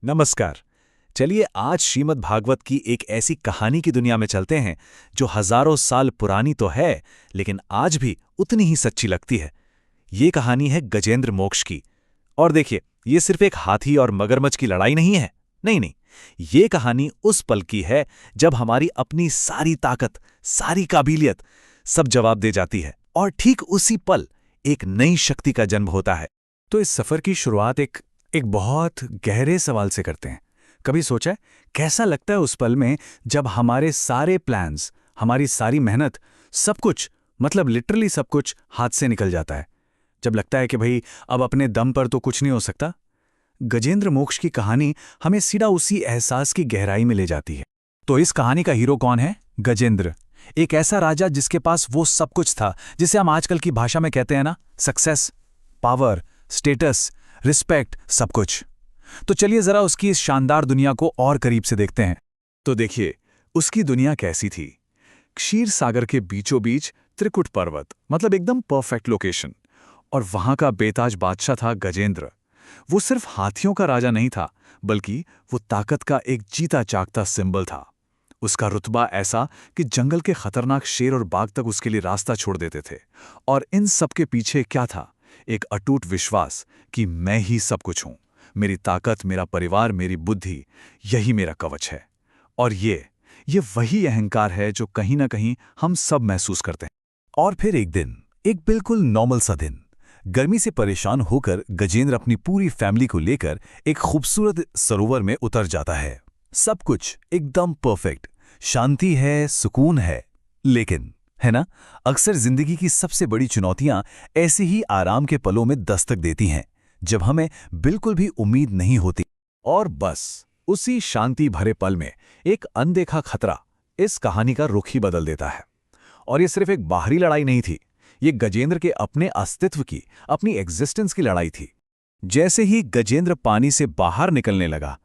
नमस्कार। चलिए आज श्रीमद् भागवत की एक ऐसी कहानी की दुनिया में चलते हैं जो हजारों साल पुरानी तो है, लेकिन आज भी उतनी ही सच्ची लगती है। ये कहानी है गजेंद्र मोक्ष की। और देखिए, ये सिर्फ एक हाथी और मगरमच्छ की लड़ाई नहीं है। नहीं नहीं, ये कहानी उस पल की है जब हमारी अपनी सारी ताकत, सारी काबिलियत सब जवाब दे जाती है और ठीक उसी पल एक नई शक्ति का जन्म होता है। तो इस सफर की शुरुआत एक बहुत गहरे सवाल से करते हैं। कभी सोचा है कैसा लगता है उस पल में जब हमारे सारे प्लान्स, हमारी सारी मेहनत, सब कुछ, मतलब लिटरली सब कुछ हाथ से निकल जाता है। जब लगता है कि भाई अब अपने दम पर तो कुछ नहीं हो सकता। गजेंद्र मोक्ष की कहानी हमें सीधा उसी एहसास की गहराई में ले जाती है। तो इस कहानी का हीरो कौन है? गजेंद्र, एक ऐसा राजा जिसके पास वो सब कुछ था जिसे हम आजकल की भाषा में कहते हैं ना, सक्सेस, पावर, स्टेटस, रिस्पेक्ट, सब कुछ। तो चलिए जरा उसकी इस शानदार दुनिया को और करीब से देखते हैं। तो देखिए, उसकी दुनिया कैसी थी। क्षीर सागर के बीचों बीच त्रिकुट पर्वत, मतलब एकदम परफेक्ट लोकेशन। और वहां का बेताज बादशाह था गजेंद्र। वो सिर्फ हाथियों का राजा नहीं था, बल्कि वो ताकत का एक जीता जागता सिंबल था। उसका रुतबा ऐसा कि जंगल के खतरनाक शेर और बाघ तक उसके लिए रास्ता छोड़ देते थे। और इन सब के पीछे क्या था? एक अटूट विश्वास कि मैं ही सब कुछ हूं। मेरी ताकत, मेरा परिवार, मेरी बुद्धि, यही मेरा कवच है। और ये वही अहंकार है जो कहीं ना कहीं हम सब महसूस करते हैं। और फिर एक दिन, एक बिल्कुल नॉर्मल सा दिन, गर्मी से परेशान होकर गजेंद्र अपनी पूरी फैमिली को लेकर एक खूबसूरत सरोवर में उतर जाता है। सब कुछ एकदम परफेक्ट, शांति है, सुकून है। लेकिन है ना, अक्सर जिंदगी की सबसे बड़ी चुनौतियां ऐसे ही आराम के पलों में दस्तक देती हैं, जब हमें बिल्कुल भी उम्मीद नहीं होती। और बस उसी शांति भरे पल में एक अनदेखा खतरा इस कहानी का रुख ही बदल देता है। और ये सिर्फ एक बाहरी लड़ाई नहीं थी, ये गजेंद्र के अपने अस्तित्व की, अपनी एग्जिस्टेंस की लड़ाई थी। जैसे ही गजेंद्र पानी से बाहर निकलने लगा,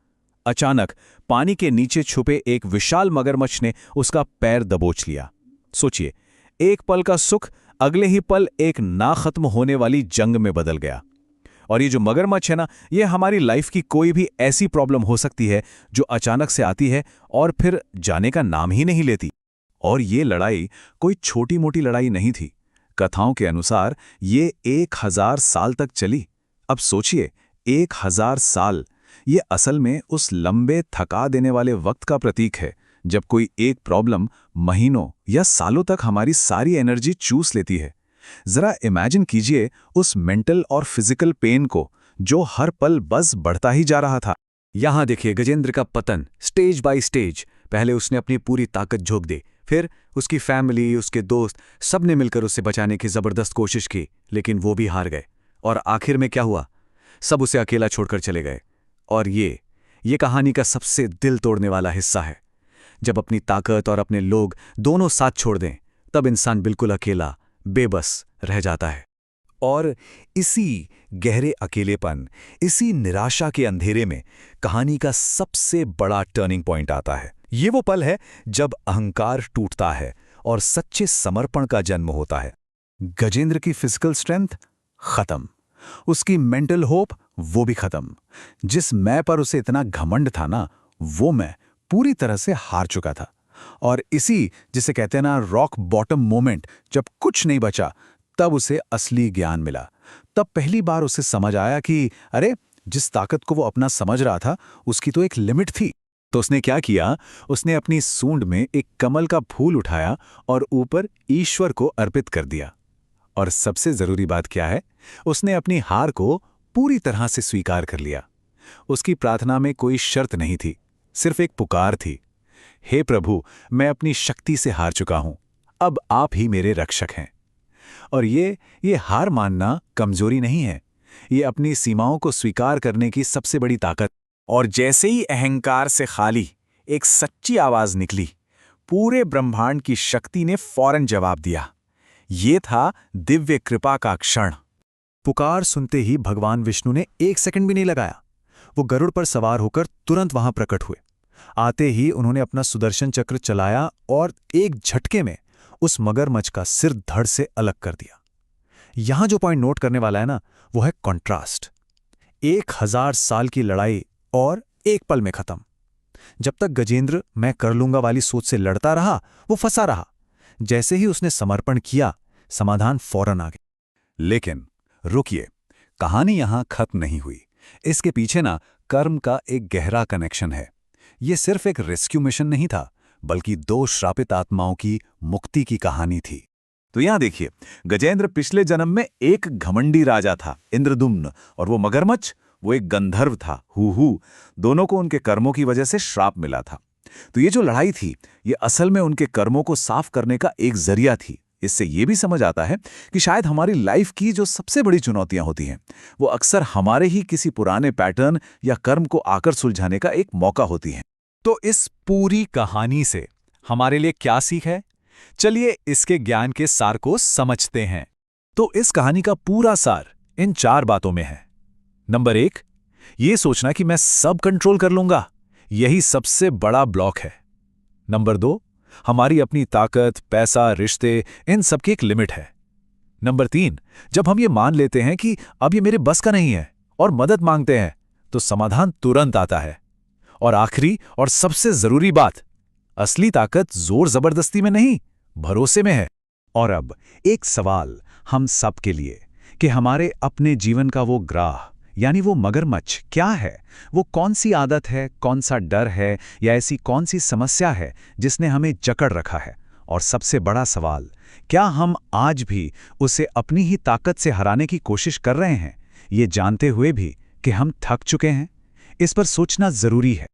अचानक पानी के नीचे छुपे एक विशाल मगरमच्छ ने उसका पैर दबोच लिया। सोचिए, एक पल का सुख अगले ही पल एक ना खत्म होने वाली जंग में बदल गया। और ये जो मगरमच्छ है ना, ये हमारी लाइफ की कोई भी ऐसी प्रॉब्लम हो सकती है जो अचानक से आती है और फिर जाने का नाम ही नहीं लेती। और ये लड़ाई कोई छोटी मोटी लड़ाई नहीं थी। कथाओं के अनुसार ये 1000 साल तक चली। अब सोचिए, 1000 साल, ये असल में उस लंबे थका देने वाले वक्त का प्रतीक है जब कोई एक प्रॉब्लम महीनों या सालों तक हमारी सारी एनर्जी चूस लेती है। जरा इमेजिन कीजिए उस मेंटल और फिजिकल पेन को, जो हर पल बस बढ़ता ही जा रहा था। यहां देखिए गजेंद्र का पतन स्टेज बाय स्टेज। पहले उसने अपनी पूरी ताकत झोंक दी, फिर उसकी फैमिली, उसके दोस्त, सब ने मिलकर उसे बचाने की जबरदस्त कोशिश की, लेकिन वो भी हार गए। और आखिर में क्या हुआ? सब उसे अकेला छोड़कर चले गए। और ये कहानी का सबसे दिल तोड़ने वाला हिस्सा है। जब अपनी ताकत और अपने लोग दोनों साथ छोड़ दें, तब इंसान बिल्कुल अकेला, बेबस रह जाता है। और इसी गहरे अकेलेपन, इसी निराशा के अंधेरे में कहानी का सबसे बड़ा टर्निंग पॉइंट आता है। ये वो पल है जब अहंकार टूटता है और सच्चे समर्पण का जन्म होता है। गजेंद्र की फिजिकल स्ट्रेंथ खत्म, उसकी मेंटल होप वो भी खत्म। जिस मैं पर उसे इतना घमंड था ना, वो मैं पूरी तरह से हार चुका था। और इसी, जिसे कहते हैं ना, रॉक बॉटम मोमेंट, जब कुछ नहीं बचा, तब उसे असली ज्ञान मिला। तब पहली बार उसे समझ आया कि अरे, जिस ताकत को वो अपना समझ रहा था, उसकी तो एक लिमिट थी। तो उसने क्या किया? उसने अपनी सूंड में एक कमल का फूल उठाया और ऊपर ईश्वर को अर्पित कर दिया। और सबसे जरूरी बात क्या है? उसने अपनी हार को पूरी तरह से स्वीकार कर लिया। उसकी प्रार्थना में कोई शर्त नहीं थी, सिर्फ एक पुकार थी। हे प्रभु, मैं अपनी शक्ति से हार चुका हूं, अब आप ही मेरे रक्षक हैं। और ये हार मानना कमजोरी नहीं है, ये अपनी सीमाओं को स्वीकार करने की सबसे बड़ी ताकत। और जैसे ही अहंकार से खाली एक सच्ची आवाज निकली, पूरे ब्रह्मांड की शक्ति ने फौरन जवाब दिया। ये था दिव्य कृपा का क्षण। पुकार सुनते ही भगवान विष्णु ने 1 सेकंड भी नहीं लगाया। वो गरुड़ पर सवार होकर तुरंत वहां प्रकट हुए। आते ही उन्होंने अपना सुदर्शन चक्र चलाया और एक झटके में उस मगरमच्छ का सिर धड़ से अलग कर दिया। यहां जो पॉइंट नोट करने वाला है ना, वो है कॉन्ट्रास्ट। 1000 साल की लड़ाई और एक पल में खत्म। जब तक गजेंद्र मैं कर लूंगा वाली सोच से लड़ता रहा, वो फंसा रहा। जैसे ही उसने समर्पण किया, समाधान फौरन आ गया। लेकिन रुकिए, कहानी यहां खत्म नहीं हुई। इसके पीछे ना कर्म का एक गहरा कनेक्शन है। ये सिर्फ एक रेस्क्यू मिशन नहीं था, बल्कि दो श्रापित आत्माओं की मुक्ति की कहानी थी। तो यहां देखिए, गजेंद्र पिछले जन्म में एक घमंडी राजा था, इंद्रदुम्न, और वो मगरमच्छ, वो एक गंधर्व था, हूहू। दोनों को उनके कर्मों की वजह से श्राप मिला था। तो ये जो लड़ाई थी, ये असल में उनके कर्मों को साफ करने का एक जरिया थी। इससे ये भी समझ आता है कि शायद हमारी लाइफ की जो सबसे बड़ी चुनौतियां होती हैं, वो अक्सर हमारे ही किसी पुराने पैटर्न या कर्म को आकर सुलझाने का एक मौका होती हैं। तो इस पूरी कहानी से हमारे लिए क्या सीख है? चलिए इसके ज्ञान के सार को समझते हैं। तो इस कहानी का पूरा सार इन 4 बातों में है। नंबर 1, ये सोचना कि मैं सब कंट्रोल कर लूंगा, यही सबसे बड़ा ब्लॉक है। नंबर 2, हमारी अपनी ताकत, पैसा, रिश्ते, इन सब की एक लिमिट है। नंबर 3, जब हम ये मान लेते हैं कि अब ये मेरे बस का नहीं है और मदद मांगते हैं, तो समाधान तुरंत आता है। और आखिरी और सबसे जरूरी बात, असली ताकत जोर जबरदस्ती में नहीं, भरोसे में है। और अब एक सवाल हम सब के लिए कि हमारे अपने जीवन का वो ग्राह, यानी वो मगरमच्छ क्या है? वो कौन सी आदत है, कौन सा डर है, या ऐसी कौन सी समस्या है जिसने हमें जकड़ रखा है? और सबसे बड़ा सवाल, क्या हम आज भी उसे अपनी ही ताकत से हराने की कोशिश कर रहे हैं, ये जानते हुए भी कि हम थक चुके हैं? इस पर सोचना जरूरी है।